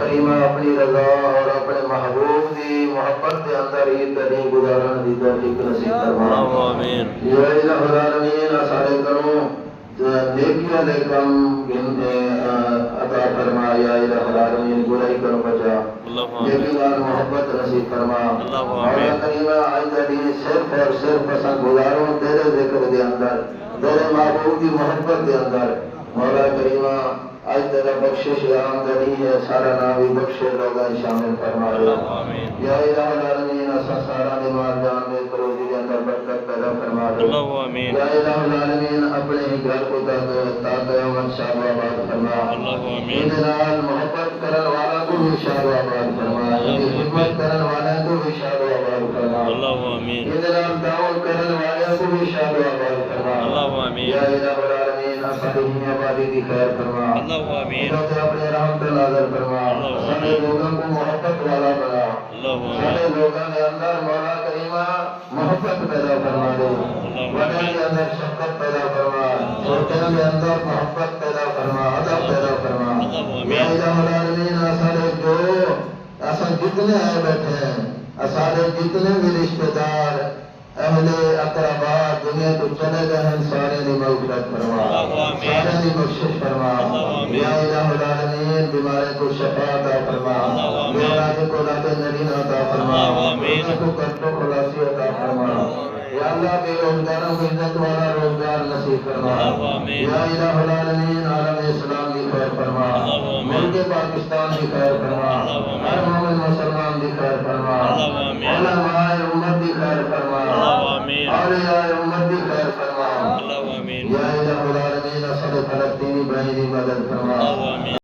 کریمہ اپنی رضا اور اپنے محبوب دی محبت کے اندر عید کا دن گزارن دی توفیق نصیب فرما آمین یا الہ العالمین سارے کروں نیکیاں دے کم عطا فرما یا الہ العالمین برائی کرو بچا نیکی نال محبت نصیب فرما مولا کریمہ آج کا دن صرف اور صرف پسند گزاروں تیرے ذکر دے اندر تیرے محبوب دی محبت دے اندر مولا کریمہ آج تیرا بخشش آمدنی ہے سارا ناوی بخشے لوگا شامل فرما دے یا الہ العالمین اسا سارا نماز جان دے کروزی دے اندر برکت پیدا فرما دے یا الہ العالمین اپنے ہی گھر کو تاکہ امن شاد و آباد فرما ان نال محبت کرن والا کو بھی شاد و آباد فرما ان خدمت کرن والا کو بھی شاد و آباد فرما ان نال تعاون کرن والا کو بھی شاد و آباد فرما یا الہ العالمین اصحابی آبادی دی خیر فرما انہوں نے اپنے رحمت نازل فرما سارے لوگوں کو محبت والا بنا سارے لوگوں کے اندر مولا کریمہ محبت پیدا فرما دے بڑے کے اندر شفقت پیدا فرما چھوٹے کے اندر محبت پیدا فرما ادب پیدا فرما یا الہ العالمین سارے جو ایسا جتنے آئے بیٹھے ہیں سارے جتنے بھی رشتہ دار اہل اقربا دنیا کو چلے گئے ہیں سارے دی مغفرت فرما سارے دی بخشش فرما یا الہ العالمین بیمارے کو شفا عطا فرما بیمارے کو رب نرین عطا فرما ان کو کرتو خلاصی عطا فرما یا اللہ بے روزگاروں کو عزت والا روزگار نصیب فرما یا الہ العالمین عالم اسلام کی خیر فرما ملک پاکستان کی خیر فرما ہر مومن مسلمان کی خیر فرما علماء امت کی خیر فرما اولیاء امت کی خیر فرما یا الہ العالمین اصل فلسطینی بھائی کی مدد فرما